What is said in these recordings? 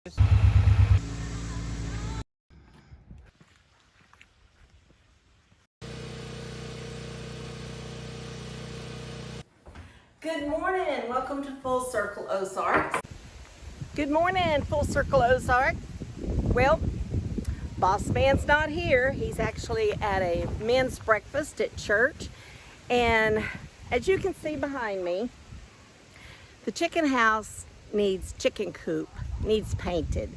Good morning, welcome to Full Circle Ozarks. Good morning, Full Circle Ozarks. Well, boss man's not here. He's actually at a men's breakfast at church. And as you can see behind me, the chicken house needs chicken coop, needs painted.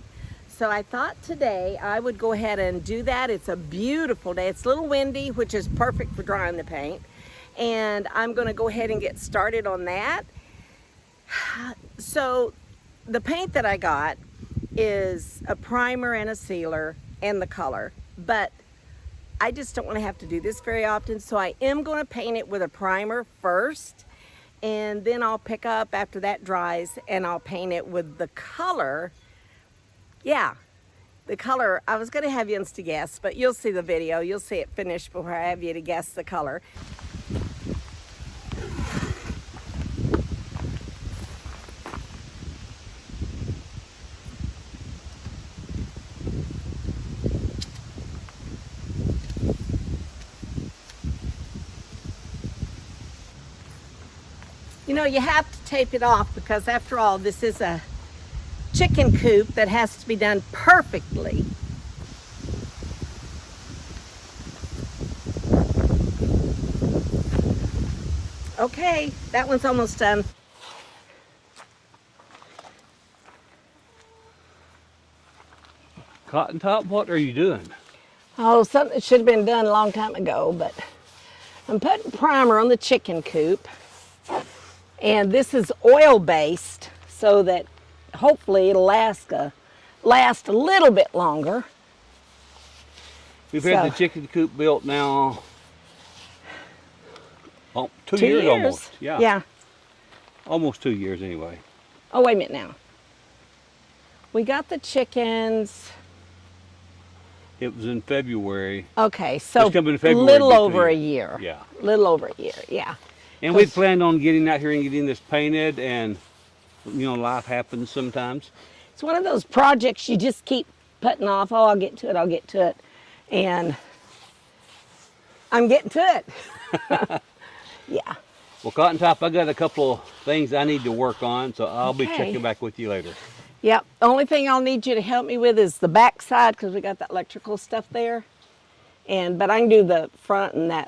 So I thought today I would go ahead and do that. It's a beautiful day. It's a little windy, which is perfect for drying the paint. And I'm gonna go ahead and get started on that. So the paint that I got is a primer and a sealer and the color, but I just don't want to have to do this very often, so I am going to paint it with a primer first, and then I'll pick up after that dries and I'll paint it with the color. Yeah, the color, I was going to have you to guess, but you'll see the video, you'll see it finished before I have you to guess the color. You know, you have to tape it off because after all, this is a chicken coop that has to be done perfectly. Okay, that one's almost done. Cotton Top, what are you doing? Oh, something that should have been done a long time ago, but I'm putting primer on the chicken coop. And this is oil-based so that hopefully it'll last a little bit longer. We've had the chicken coop built now 2 years almost. Yeah. Almost 2 years anyway. Oh, wait a minute now. We got the chickens. It was in February. Okay, so a little over a year. Yeah. Little over a year, yeah. And we planned on getting out here and getting this painted, and you know, life happens sometimes. It's one of those projects you just keep putting off. Oh, I'll get to it, I'll get to it. And I'm getting to it. Yeah. Well, Cotton Top, I got a couple of things I need to work on, so I'll be checking back with you later. Yep. The only thing I'll need you to help me with is the back side because we got that electrical stuff there. But I can do the front and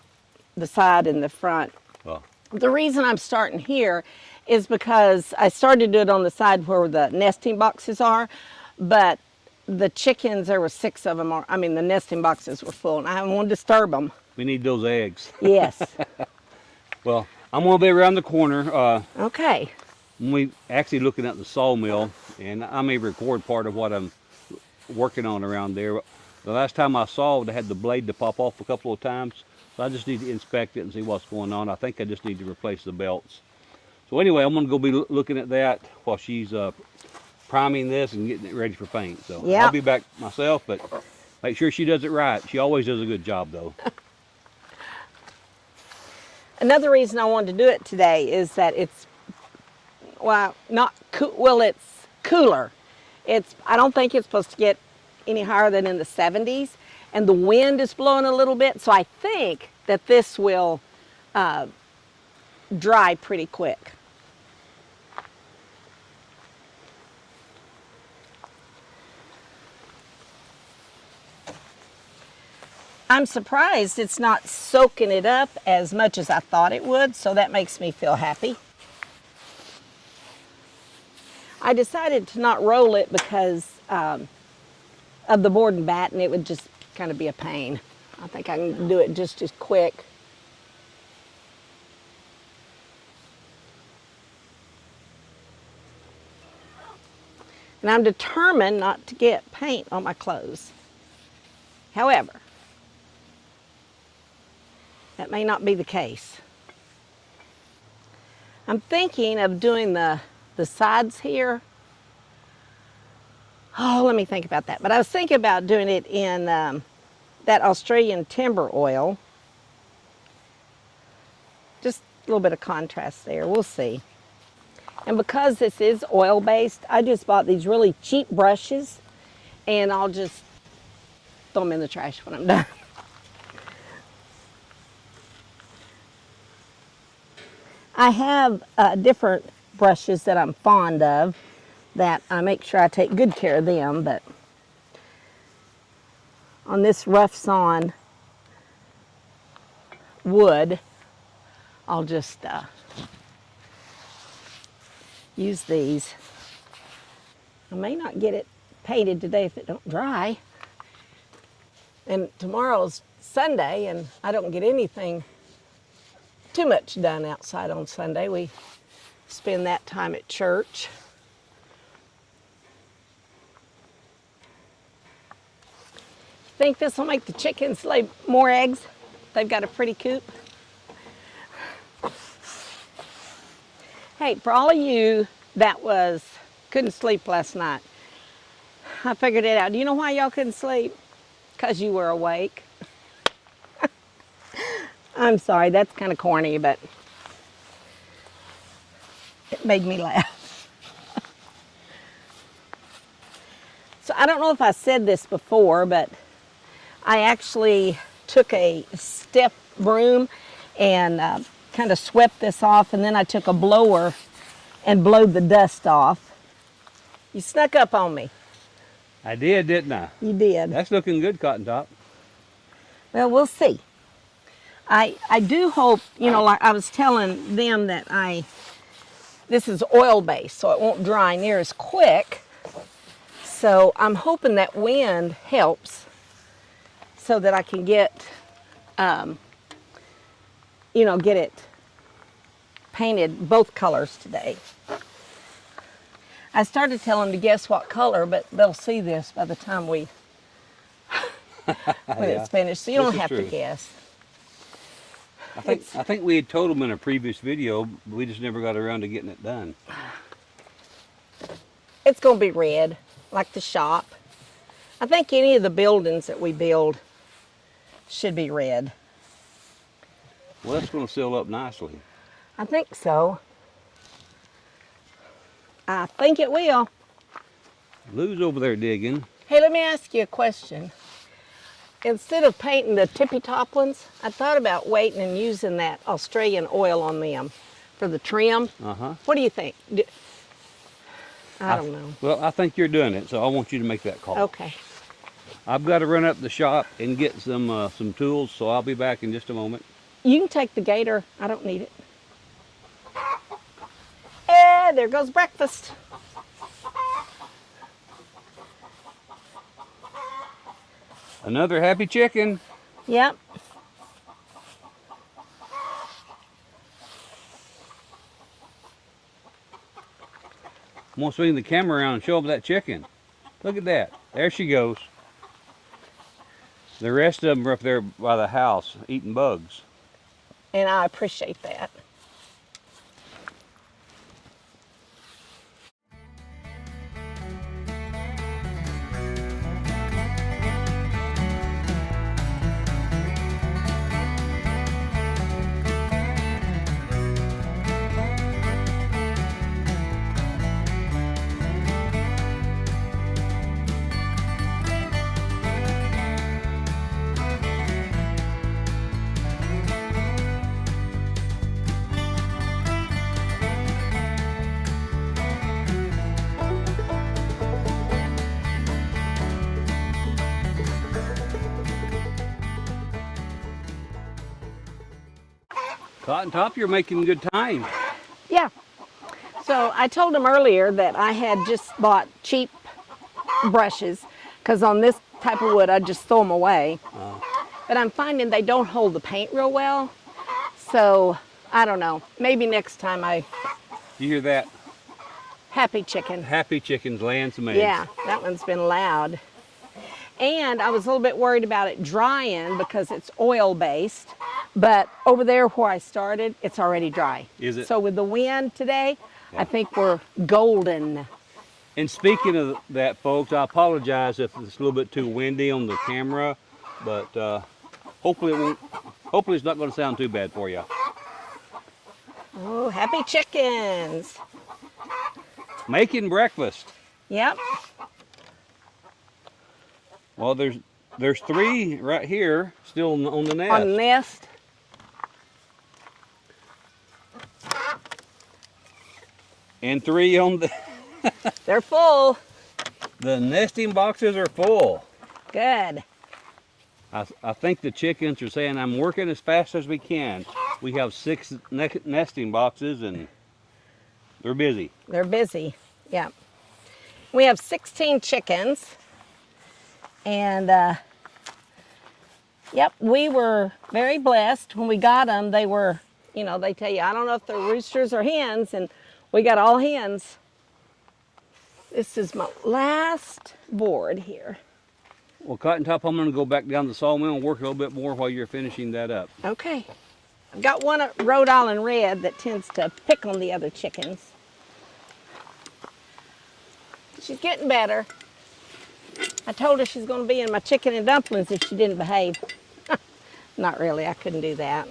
the side and the front. Well, the reason I'm starting here is because I started to do it on the side where the nesting boxes are, but the chickens, there were 6 of them, the nesting boxes were full, and I didn't want to disturb them. we need those eggs. Yes. Well, I'm going to be around the corner. Okay. We actually looking at the sawmill, and I may record part of what I'm working on around there. The last time I saw it, I had the blade to pop off a couple of times. So I just need to inspect it and see what's going on. I think I just need to replace the belts. So anyway, I'm going to go be looking at that while she's priming this and getting it ready for paint. So yep. I'll be back myself, but make sure she does it right. She always does a good job, though. Another reason I wanted to do it today is that it's, it's cooler. I don't think it's supposed to get any higher than in the 70s. And the wind is blowing a little bit, so I think that this will dry pretty quick. I'm surprised it's not soaking it up as much as I thought it would, so that makes me feel happy. I decided to not roll it because of the board and batten. It would just kind of be a pain. I think I can do it just as quick. And I'm determined not to get paint on my clothes. However, that may not be the case. I'm thinking of doing the sides here. Oh, let me think about that. But I was thinking about doing it in that Australian timber oil. Just a little bit of contrast there. We'll see. And because this is oil-based, I just bought these really cheap brushes, and I'll just throw them in the trash when I'm done. I have different brushes that I'm fond of that I make sure I take good care of them, but on this rough sawn wood, I'll just use these. I may not get it painted today if it don't dry. And tomorrow's Sunday, and I don't get anything too much done outside on Sunday. We spend that time at church. Think this will make the chickens lay more eggs? They've got a pretty coop. Hey, for all of you that couldn't sleep last night, I figured it out. Do you know why y'all couldn't sleep? Because you were awake. I'm sorry, that's kind of corny, but it made me laugh. So I don't know if I said this before, but I actually took a step broom and kind of swept this off, and then I took a blower and blowed the dust off. You snuck up on me. I did, didn't I? You did. That's looking good, Cotton Top. Well, we'll see. I do hope, you know, like I was telling them that this is oil-based, so it won't dry near as quick. So I'm hoping that wind helps so that I can get, get it painted both colors today. I started telling them to guess what color, but they'll see this by the time when it's finished, so you don't have to guess. I think we had told them in a previous video, but we just never got around to getting it done. It's going to be red, like the shop. I think any of the buildings that we build should be red. Well, that's going to seal up nicely. I think so. I think it will. Lou's over there digging. Hey, let me ask you a question. Instead of painting the tippy top ones, I thought about waiting and using that Australian oil on them for the trim. Uh-huh. What do you think? I don't know. Well, I think you're doing it, so I want you to make that call. Okay. I've got to run up the shop and get some tools, so I'll be back in just a moment. You can take the gator. I don't need it. And there goes breakfast. Another happy chicken. Yep. I'm going to swing the camera around and show them that chicken. Look at that. There she goes. The rest of them are up there by the house eating bugs. And I appreciate that. Cotton Top, you're making good time. Yeah. So I told them earlier that I had just bought cheap brushes because on this type of wood I just throw them away. But I'm finding they don't hold the paint real well. So I don't know. Maybe next time You hear that? Happy chicken. Happy chickens laying some eggs. Yeah, that one's been loud. And I was a little bit worried about it drying because it's oil-based. But over there where I started, it's already dry. Is it? So with the wind today, I think we're golden. And speaking of that, folks, I apologize if it's a little bit too windy on the camera, but hopefully it won't. Hopefully it's not going to sound too bad for you. Oh, happy chickens. Making breakfast. Yep. Well, there's 3 right here still on the nest. On the nest. And 3 on the... They're full. The nesting boxes are full. Good. I think the chickens are saying, I'm working as fast as we can. We have 6 nesting boxes and they're busy. They're busy. Yep. We have 16 chickens. And, yep, we were very blessed when we got them. They were, you know, they tell you, I don't know if they're roosters or hens, and we got all hens. This is my last board here. Well, Cotton Top, I'm going to go back down to the sawmill and work a little bit more while you're finishing that up. Okay. I've got one at Rhode Island Red that tends to pick on the other chickens. She's getting better. I told her she's going to be in my chicken and dumplings if she didn't behave. Not really, I couldn't do that.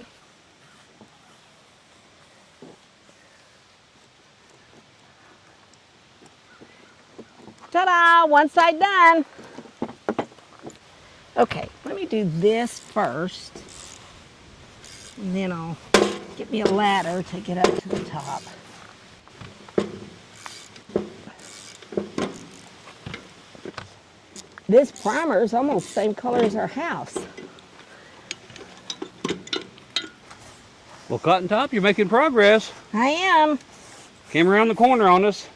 Ta-da, one side done. Okay, let me do this first. And then I'll get me a ladder to get up to the top. This primer is almost the same color as our house. Well, Cotton Top, you're making progress. I am. Came around the corner on us.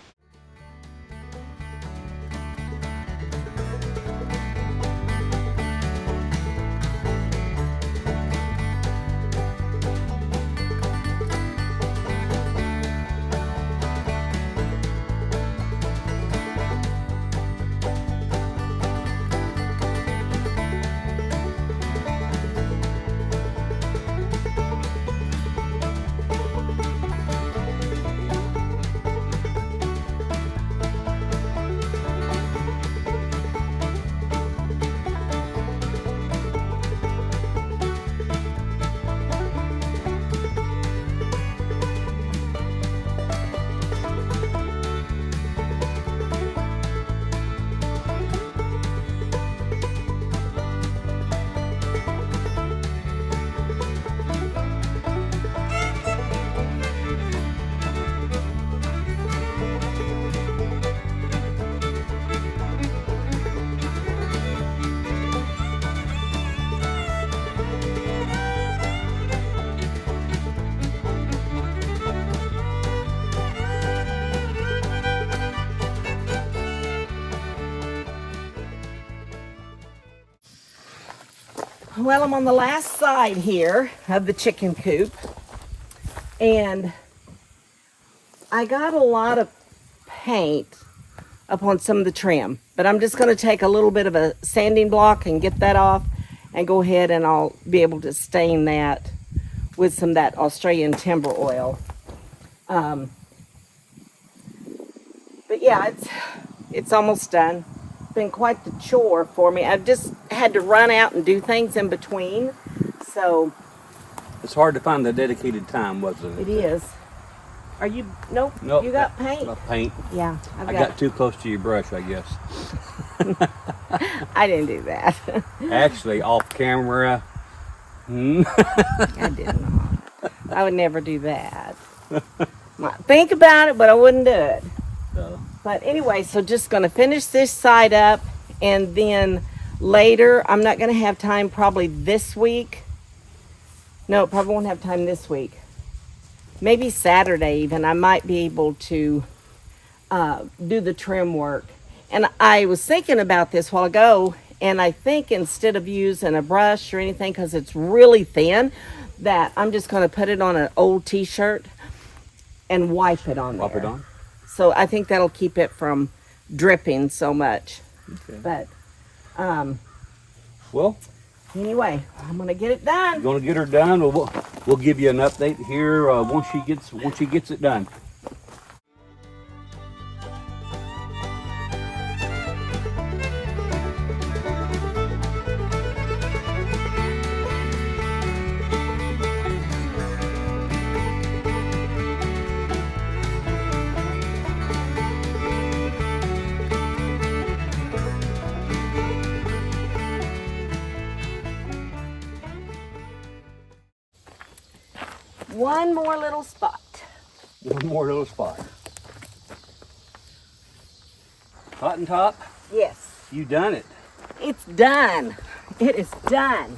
Well, I'm on the last side here of the chicken coop, and I got a lot of paint upon some of the trim, but I'm just going to take a little bit of a sanding block and get that off and go ahead and I'll be able to stain that with some of that Australian timber oil. But yeah, it's almost done. Been quite the chore for me. I've just had to run out and do things in between, so It's hard to find the dedicated time, wasn't it? it is. Are you? Nope. Nope. You got paint? Paint. Yeah, I got too close to your brush, I guess. I didn't do that. Actually, off camera. I didn't. I would never do that. Might think about it, but I wouldn't do it. So, But anyway, so just going to finish this side up, and then later, I'm not going to have time probably this week. No, probably won't have time this week. Maybe Saturday even, I might be able to do the trim work. And I was thinking about this a while ago, and I think instead of using a brush or anything, because it's really thin, that I'm just going to put it on an old t-shirt and wipe it on there. pop it on. So I think that'll keep it from dripping so much. Okay. But Well, anyway, I'm gonna get it done. gonna get her done. We'll give you an update here once she gets it done. one more little spot. One more little spot. Cotton top, Yes, you done it. it's done. It is done.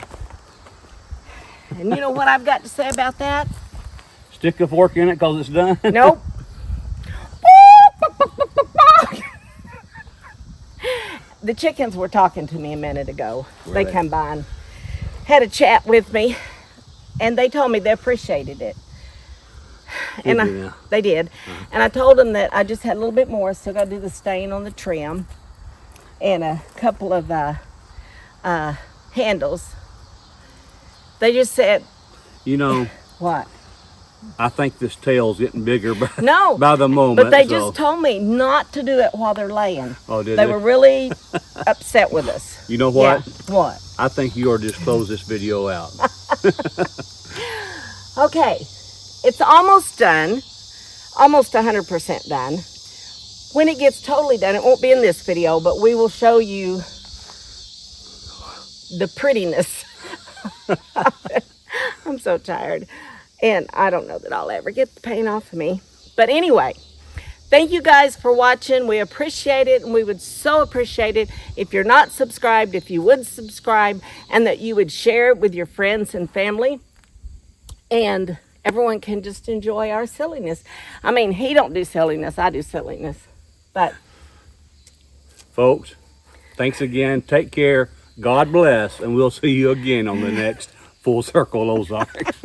And you know what I've got to say about that? Stick a fork in it because it's done. Nope. The chickens were talking to me a minute ago. Were They they? come by and had a chat with me, and they told me they appreciated it. Did And they now? they did. And I told them that I just had a little bit more. Still got to do the stain on the trim and a couple of handles. They just said, You know, what? I think this tail's getting bigger by, No. by the moment. But they so- just told me not to do it while they're laying. Oh, did They they? were really upset with us. You know what? Yeah. What? I think you ought to just close this video out. Okay. It's almost done. Almost 100% done. When it gets totally done, it won't be in this video, but we will show you the prettiness. I'm so tired. And I don't know that I'll ever get the paint off of me. But anyway, thank you guys for watching. We appreciate it, and we would so appreciate it if you're not subscribed, if you would subscribe, and that you would share it with your friends and family. And everyone can just enjoy our silliness. I mean, he don't do silliness, I do silliness. But Folks, thanks again. Take care. God bless. And we'll see you again on the next Full Circle Ozarks.